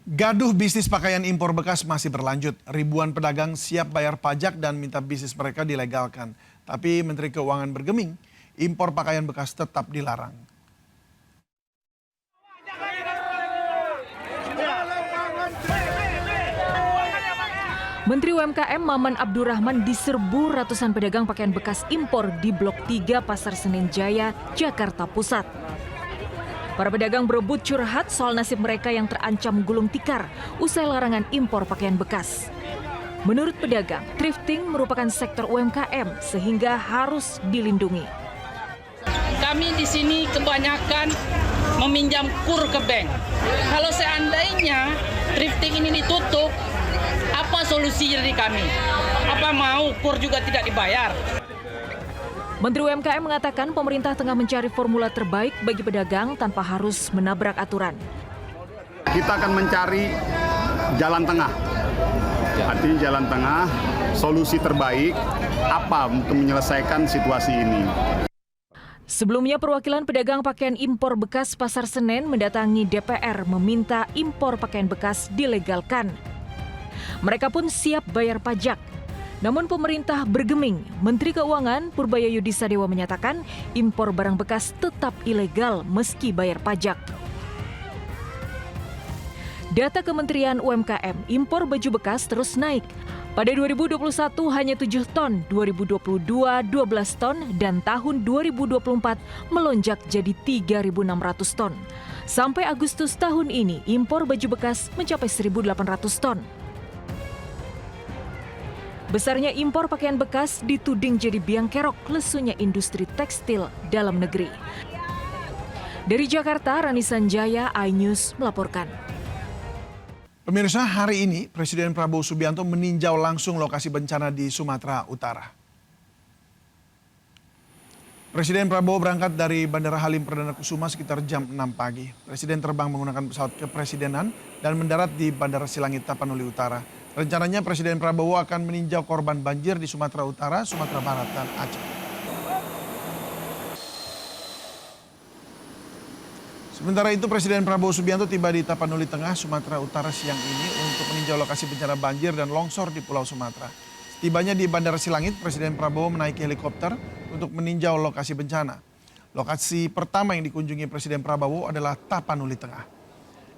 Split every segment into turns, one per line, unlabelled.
Gaduh bisnis pakaian impor bekas masih berlanjut. Ribuan pedagang siap bayar pajak dan minta bisnis mereka dilegalkan. Tapi Menteri Keuangan bergeming, impor pakaian bekas tetap dilarang.
Menteri UMKM Maman Abdurrahman diserbu ratusan pedagang pakaian bekas impor di Blok 3 Pasar Senen Jaya, Jakarta Pusat. Para pedagang berebut curhat soal nasib mereka yang terancam gulung tikar usai larangan impor pakaian bekas. Menurut pedagang, thrifting merupakan sektor UMKM sehingga harus dilindungi.
Kami di sini kebanyakan meminjam kur ke bank. Kalau seandainya thrifting ini ditutup, apa solusi dari kami? Apa mau kur juga tidak dibayar?
Menteri UMKM mengatakan pemerintah tengah mencari formula terbaik bagi pedagang tanpa harus menabrak aturan.
Kita akan mencari jalan tengah. Artinya jalan tengah, solusi terbaik apa untuk menyelesaikan situasi ini.
Sebelumnya perwakilan pedagang pakaian impor bekas Pasar Senen mendatangi DPR meminta impor pakaian bekas dilegalkan. Mereka pun siap bayar pajak. Namun pemerintah bergeming. Menteri Keuangan Purbaya Yudisadewa menyatakan impor barang bekas tetap ilegal meski bayar pajak. Data Kementerian UMKM, impor baju bekas terus naik. Pada 2021 hanya 7 ton, 2022 12 ton, dan tahun 2024 melonjak jadi 3.600 ton. Sampai Agustus tahun ini, impor baju bekas mencapai 1.800 ton. Besarnya impor pakaian bekas dituding jadi biang kerok lesunya industri tekstil dalam negeri. Dari Jakarta, Rani Sanjaya, iNews melaporkan.
Pemirsa, hari ini Presiden Prabowo Subianto meninjau langsung lokasi bencana di Sumatera Utara. Presiden Prabowo berangkat dari Bandara Halim Perdana Kusuma sekitar jam 6 pagi. Presiden terbang menggunakan pesawat kepresidenan dan mendarat di Bandara Silangit Tapanuli Utara. Rencananya Presiden Prabowo akan meninjau korban banjir di Sumatera Utara, Sumatera Barat, dan Aceh. Sementara itu Presiden Prabowo Subianto tiba di Tapanuli Tengah, Sumatera Utara siang ini untuk meninjau lokasi bencana banjir dan longsor di Pulau Sumatera. Setibanya di Bandara Silangit, Presiden Prabowo menaiki helikopter untuk meninjau lokasi bencana. Lokasi pertama yang dikunjungi Presiden Prabowo adalah Tapanuli Tengah.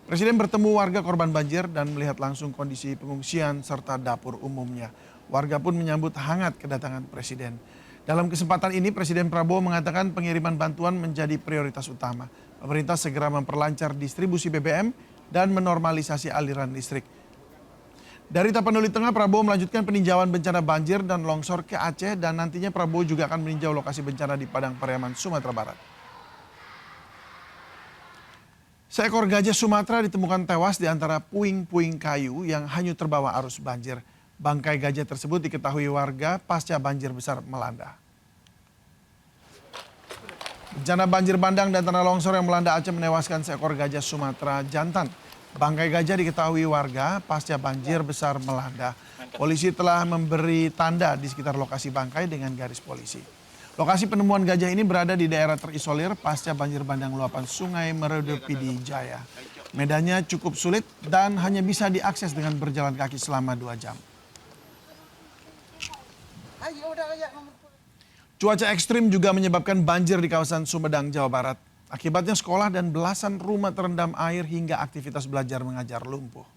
Presiden bertemu warga korban banjir dan melihat langsung kondisi pengungsian serta dapur umumnya. Warga pun menyambut hangat kedatangan Presiden. Dalam kesempatan ini Presiden Prabowo mengatakan pengiriman bantuan menjadi prioritas utama. Pemerintah segera memperlancar distribusi BBM dan menormalisasi aliran listrik. Dari Tapanuli Tengah, Prabowo melanjutkan peninjauan bencana banjir dan longsor ke Aceh dan nantinya Prabowo juga akan meninjau lokasi bencana di Padang Pariaman, Sumatera Barat. Seekor gajah Sumatera ditemukan tewas di antara puing-puing kayu yang hanyut terbawa arus banjir. Bangkai gajah tersebut diketahui warga pasca banjir besar melanda. Bencana banjir bandang dan tanah longsor yang melanda Aceh menewaskan seekor gajah Sumatera jantan. Bangkai gajah diketahui warga pasca banjir besar melanda. Polisi telah memberi tanda di sekitar lokasi bangkai dengan garis polisi. Lokasi penemuan gajah ini berada di daerah terisolir pasca banjir bandang luapan Sungai Meredu Pidi Jaya. Medannya cukup sulit dan hanya bisa diakses dengan berjalan kaki selama 2 jam. Cuaca ekstrim juga menyebabkan banjir di kawasan Sumedang, Jawa Barat. Akibatnya sekolah dan belasan rumah terendam air hingga aktivitas belajar mengajar lumpuh.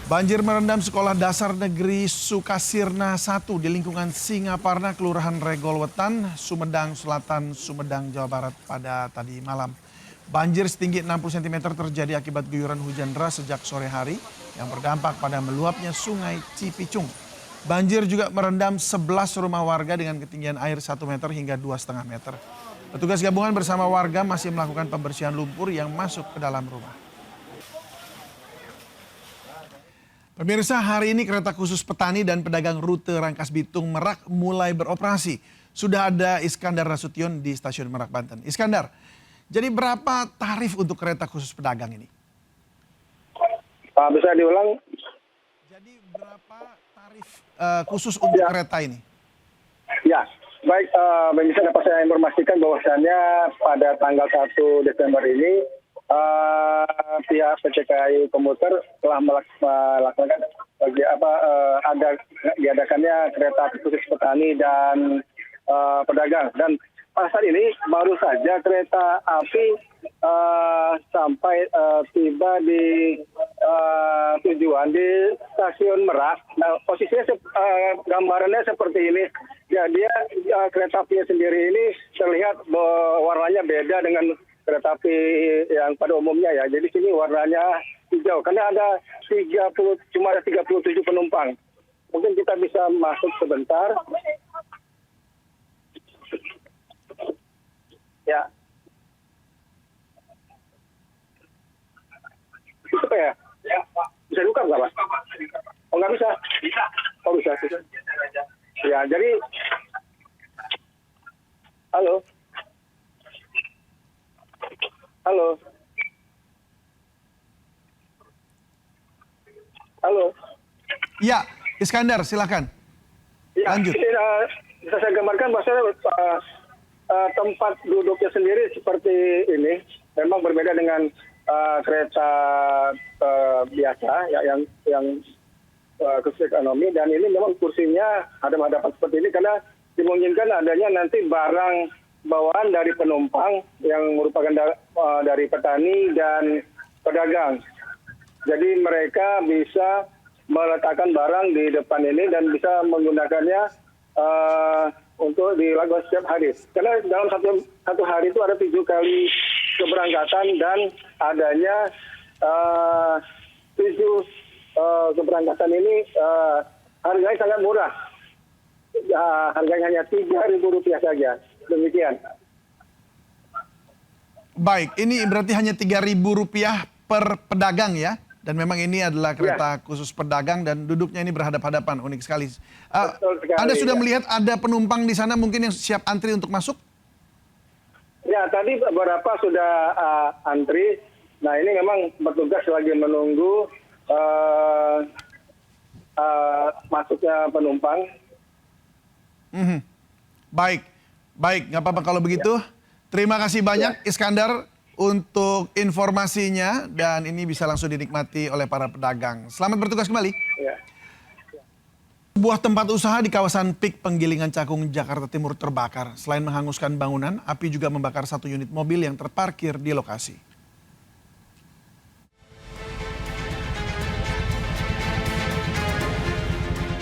Banjir merendam sekolah dasar negeri Sukasirna 1 di lingkungan Singaparna, Kelurahan Regol Wetan, Sumedang Selatan, Sumedang, Jawa Barat pada tadi malam. Banjir setinggi 60 cm terjadi akibat guyuran hujan deras sejak sore hari yang berdampak pada meluapnya sungai Cipicung. Banjir juga merendam 11 rumah warga dengan ketinggian air 1 meter hingga 2,5 meter. Petugas gabungan bersama warga masih melakukan pembersihan lumpur yang masuk ke dalam rumah. Pemirsa, hari ini kereta khusus petani dan pedagang rute Rangkas Bitung Merak mulai beroperasi. Sudah ada Iskandar Nasution di stasiun Merak, Banten. Iskandar, jadi berapa tarif untuk kereta khusus pedagang ini?
Pak, bisa diulang?
Jadi berapa tarif khusus untuk kereta ini?
Ya, baik, bisa dapat saya informasikan bahwasannya pada tanggal 1 Desember ini pihak PT KAI Komuter telah melaksanakan diadakannya kereta api khusus petani dan pedagang. Dan pada saat ini baru saja kereta api sampai tiba di tujuan di stasiun Merak. Nah, posisinya gambarannya seperti ini. Ya, kereta api sendiri ini terlihat warnanya beda dengan kereta api yang pada umumnya ya. Jadi sini warnanya hijau karena cuma ada 37 penumpang. Mungkin kita bisa masuk sebentar. Ya. Bisa Pak ya? Ya, Pak. Bisa buka nggak, Pak? Oh, nggak bisa? Bisa. Oh, bisa. Ya, jadi... Halo? Halo? Halo?
Ya, Iskandar, silakan.
Ya,
Lanjut.
Bisa saya gambarkan bahwa tempat duduknya sendiri seperti ini. Memang berbeda dengan kereta biasa ya, yang khusus ekonomi, dan ini memang kursinya hadap-hadapan seperti ini karena dimungkinkan adanya nanti barang bawaan dari penumpang yang merupakan dari petani dan pedagang. Jadi mereka bisa meletakkan barang di depan ini dan bisa menggunakannya untuk dilakukan setiap hari. Karena dalam satu hari itu ada 7 kali keberangkatan dan adanya 7 keberangkatan ini harganya sangat murah. Harganya hanya Rp3.000 saja. Demikian.
Baik, ini berarti hanya Rp3.000 per pedagang ya? Dan memang ini adalah kereta khusus pedagang dan duduknya ini berhadap-hadapan, unik sekali.
Sekali.
Anda sudah melihat ada penumpang di sana mungkin yang siap antri untuk masuk?
Ya, tadi beberapa sudah antri. Nah, ini memang petugas lagi menunggu masuknya penumpang.
Baik, nggak apa-apa kalau begitu. Terima kasih banyak Iskandar untuk informasinya dan ini bisa langsung dinikmati oleh para pedagang. Selamat bertugas kembali.
Ya.
Sebuah tempat usaha di kawasan PIK Penggilingan Cakung, Jakarta Timur terbakar. Selain menghanguskan bangunan, api juga membakar 1 unit mobil yang terparkir di lokasi.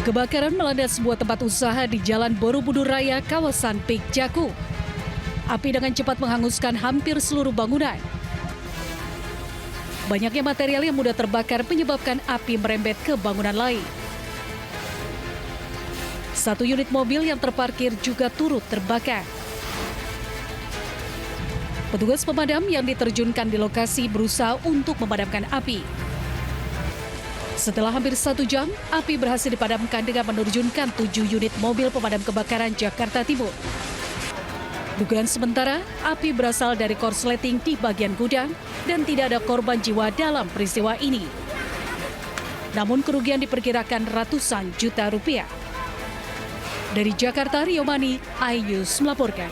Kebakaran melanda sebuah tempat usaha di Jalan Borobudur Raya, kawasan PIK Cakung. Api dengan cepat menghanguskan hampir seluruh bangunan. Banyaknya material yang mudah terbakar menyebabkan api merembet ke bangunan lain. 1 unit mobil yang terparkir juga turut terbakar. Petugas pemadam yang diterjunkan di lokasi berusaha untuk memadamkan api. Setelah hampir 1 jam, api berhasil dipadamkan dengan menerjunkan 7 unit mobil pemadam kebakaran Jakarta Timur. Dugaan sementara, api berasal dari korsleting di bagian gudang dan tidak ada korban jiwa dalam peristiwa ini. Namun kerugian diperkirakan ratusan juta rupiah. Dari Jakarta, Rio Mani, iNews melaporkan.